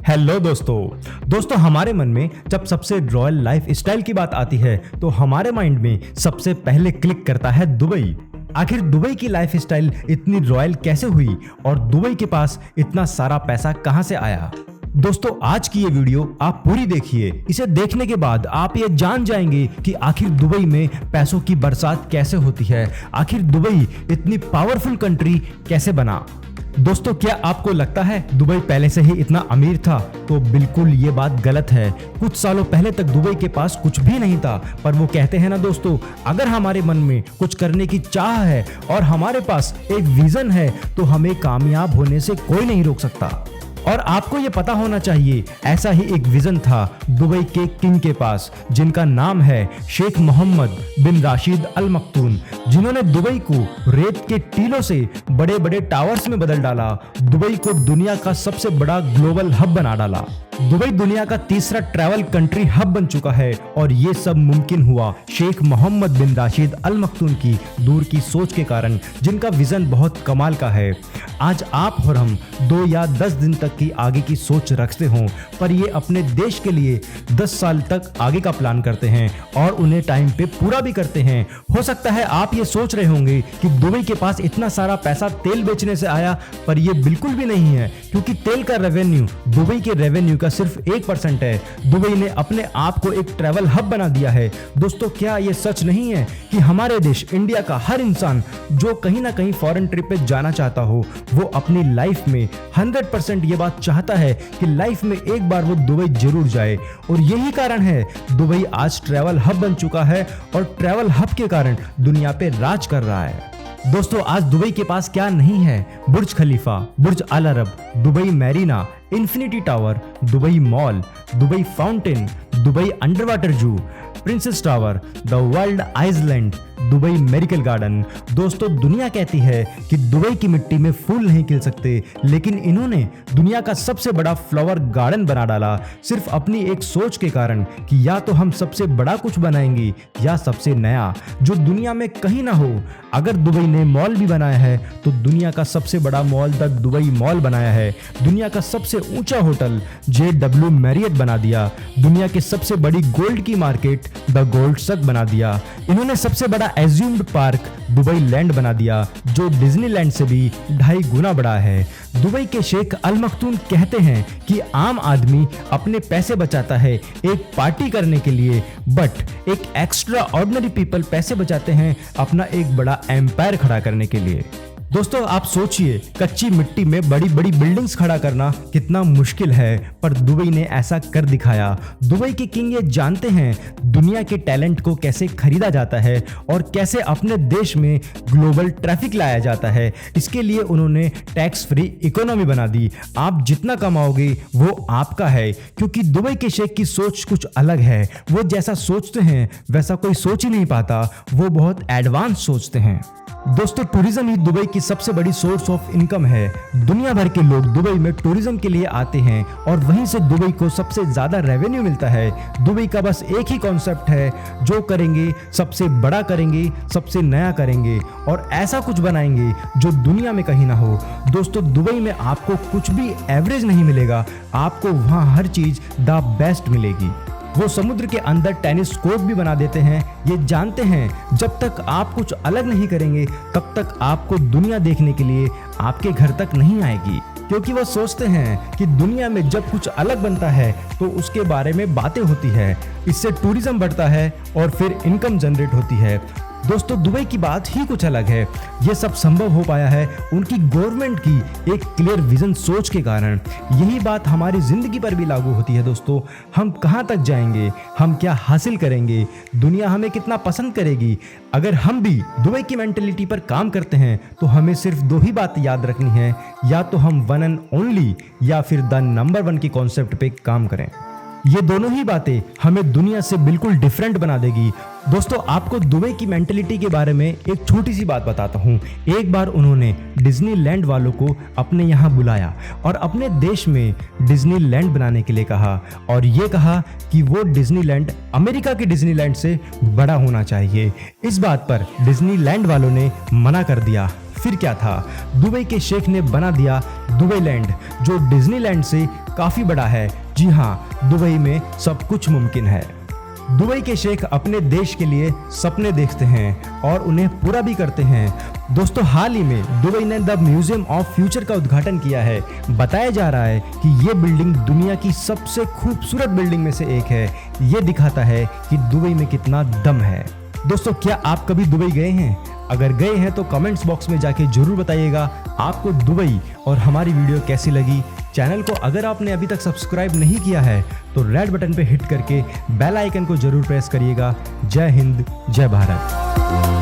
Hello दोस्तों हमारे मन में जब सबसे रॉयल लाइफ स्टाइल की बात आती है तो हमारे माइंड में सबसे पहले क्लिक करता है दुबई। आखिर दुबई की लाइफ स्टाइल इतनी रॉयल कैसे हुई और दुबई के पास इतना सारा पैसा कहां से आया? दोस्तों आज की ये वीडियो आप पूरी देखिए। इसे देखने के बाद आप ये जान जाएंगे कि आखिर दुबई में पैसों की बरसात कैसे होती है, आखिर दुबई इतनी पावरफुल कंट्री कैसे बना। दोस्तों क्या आपको लगता है दुबई पहले से ही इतना अमीर था? तो बिल्कुल ये बात गलत है। कुछ सालों पहले तक दुबई के पास कुछ भी नहीं था, पर वो कहते हैं ना दोस्तों, अगर हमारे मन में कुछ करने की चाह है और हमारे पास एक विजन है तो हमें कामयाब होने से कोई नहीं रोक सकता। और आपको ये पता होना चाहिए ऐसा ही एक विजन था दुबई के किंग के पास, जिनका नाम है शेख मोहम्मद बिन राशिद अल मक्तूम, जिन्होंने दुबई को रेत के टीलों से बड़े बड़े टावर्स में बदल डाला, दुबई को दुनिया का सबसे बड़ा ग्लोबल हब बना डाला। दुबई दुनिया का तीसरा ट्रैवल कंट्री हब बन चुका है और ये सब मुमकिन हुआ शेख मोहम्मद बिन राशिद अल मक्तूम की दूर की सोच के कारण, जिनका विजन बहुत कमाल का है। आज आप और हम 2 या 10 दिन तक की आगे की सोच रखते हों, पर ये अपने देश के लिए 10 साल तक आगे का प्लान करते हैं और उन्हें टाइम पे पूरा भी करते हैं। हो सकता है आप ये सोच रहे होंगे कि दुबई के पास इतना सारा पैसा तेल बेचने से आया, पर ये बिल्कुल भी नहीं है, क्योंकि तेल का रेवेन्यू दुबई के रेवेन्यू का सिर्फ 1% है। दुबई ने अपने आप को एक ट्रैवल हब बना दिया है। दोस्तों क्या ये सच नहीं है कि हमारे देश इंडिया का हर इंसान जो कहीं ना कहीं फॉरेन ट्रिप पे जाना चाहता हो, वो अपनी लाइफ में 100% ये बात चाहता है कि लाइफ में एक बार वो दुबई जरूर जाए। और यही कारण है दुबई आज ट्रैवल हब बन चुका है और ट्रैवल हब के कारण दुनिया पे राज कर रहा है। दोस्तों आज दुबई के पास क्या नहीं है? Burj Khalifa, Burj Al Arab, Dubai Marina, Infinity Tower, Dubai Mall, Dubai Fountain, Dubai under water zoo, Princess Tower, the World island, Dubai medical garden. दोस्तों दुनिया कहती है कि दुबई की मिट्टी में फूल नहीं खिल सकते, लेकिन इन्होंने दुनिया का सबसे बड़ा फ्लावर गार्डन बना डाला सिर्फ अपनी एक सोच के कारण कि या तो हम सबसे बड़ा कुछ बनाएंगे या सबसे नया जो दुनिया में कहीं ना हो। अगर दुबई ने मॉल भी बनाया है तो दुनिया का सबसे बड़ा मॉल द दुबई मॉल बनाया है, दुनिया का सबसे ऊंचा होटल JW मैरियट बना दिया, दुनिया की सबसे बड़ी गोल्ड की मार्केट द गोल्ड सक बना दिया, इन्होंने सबसे बड़ा एज्यूम्ड पार्क दुबई लैंड बना दिया जो डिज्नीलैंड से भी 2.5 गुना बड़ा है। दुबई के शेख अल मक्तूम कहते हैं कि आम आदमी अपने पैसे बचाता है एक पार्टी करने के लिए, बट एक एक्स्ट्रा ऑर्डिनरी पीपल पैसे बचाते हैं अपना एक बड़ा एम्पायर खड़ा करने के लिए। दोस्तों आप सोचिए कच्ची मिट्टी में बड़ी बड़ी बिल्डिंग्स खड़ा करना कितना मुश्किल है, पर दुबई ने ऐसा कर दिखाया। दुबई के किंग ये जानते हैं दुनिया के टैलेंट को कैसे खरीदा जाता है और कैसे अपने देश में ग्लोबल ट्रैफिक लाया जाता है। इसके लिए उन्होंने टैक्स फ्री इकोनॉमी बना दी। आप जितना कमाओगे वो आपका है, क्योंकि दुबई के शेख की सोच कुछ अलग है। वो जैसा सोचते हैं वैसा कोई सोच ही नहीं पाता, वो बहुत एडवांस सोचते हैं। दोस्तों टूरिज्म ही दुबई की सबसे बड़ी सोर्स ऑफ इनकम है। दुनिया भर के लोग दुबई में टूरिज्म के लिए आते हैं और वहीं से दुबई को सबसे ज्यादा रेवेन्यू मिलता है। दुबई का बस एक ही कॉन्सेप्ट है, जो करेंगे सबसे बड़ा करेंगे, सबसे नया करेंगे और ऐसा कुछ बनाएंगे जो दुनिया में कहीं ना हो। दोस्तों दुबई में आपको कुछ भी एवरेज नहीं मिलेगा, आपको वहाँ हर चीज द बेस्ट मिलेगी। वो समुद्र के अंदर टेनिस कोर्ट भी बना देते हैं। ये जानते हैं जब तक आप कुछ अलग नहीं करेंगे तब तक आपको दुनिया देखने के लिए आपके घर तक नहीं आएगी, क्योंकि वो सोचते हैं कि दुनिया में जब कुछ अलग बनता है तो उसके बारे में बातें होती है, इससे टूरिज्म बढ़ता है और फिर इनकम जनरेट होती है। दोस्तों दुबई की बात ही कुछ अलग है। ये सब संभव हो पाया है उनकी गवर्नमेंट की एक क्लियर विजन सोच के कारण। यही बात हमारी जिंदगी पर भी लागू होती है। दोस्तों हम कहाँ तक जाएंगे, हम क्या हासिल करेंगे, दुनिया हमें कितना पसंद करेगी। अगर हम भी दुबई की मेंटेलिटी पर काम करते हैं तो हमें सिर्फ 2 ही बात याद रखनी है, या तो हम वन एंड ओनली या फिर द नंबर 1 की कॉन्सेप्ट पे काम करें। ये दोनों ही बातें हमें दुनिया से बिल्कुल डिफरेंट बना देगी। दोस्तों आपको दुबई की मेंटेलिटी के बारे में एक छोटी सी बात बताता हूँ। एक बार उन्होंने डिज्नीलैंड वालों को अपने यहाँ बुलाया और अपने देश में डिज्नीलैंड बनाने के लिए कहा, और ये कहा कि वो डिज्नीलैंड अमेरिका के डिज्नीलैंड से बड़ा होना चाहिए। इस बात पर डिज्नीलैंड वालों ने मना कर दिया। फिर क्या था, दुबई के शेख ने बना दिया दुबई लैंड, जो डिज्नीलैंड से काफी बड़ा है। जी हाँ, दुबई में सब कुछ मुमकिन है। दुबई के शेख अपने देश के लिए सपने देखते हैं और उन्हें पूरा भी करते हैं। दोस्तों, हाल ही में दुबई ने द म्यूजियम ऑफ फ्यूचर का उद्घाटन किया है। बताया जा रहा है कि ये बिल्डिंग दुनिया की सबसे खूबसूरत बिल्डिंग में से एक है। ये दिखाता है कि दुबई में कितना दम है। दोस्तों, क्या आप कभी दुबई गए हैं? अगर गए हैं तो कमेंट्स बॉक्स में जाके जरूर बताइएगा आपको दुबई और हमारी वीडियो कैसी लगी। चैनल को अगर आपने अभी तक सब्सक्राइब नहीं किया है तो रेड बटन पे हिट करके बेल आइकन को जरूर प्रेस करिएगा। जय हिंद, जय भारत।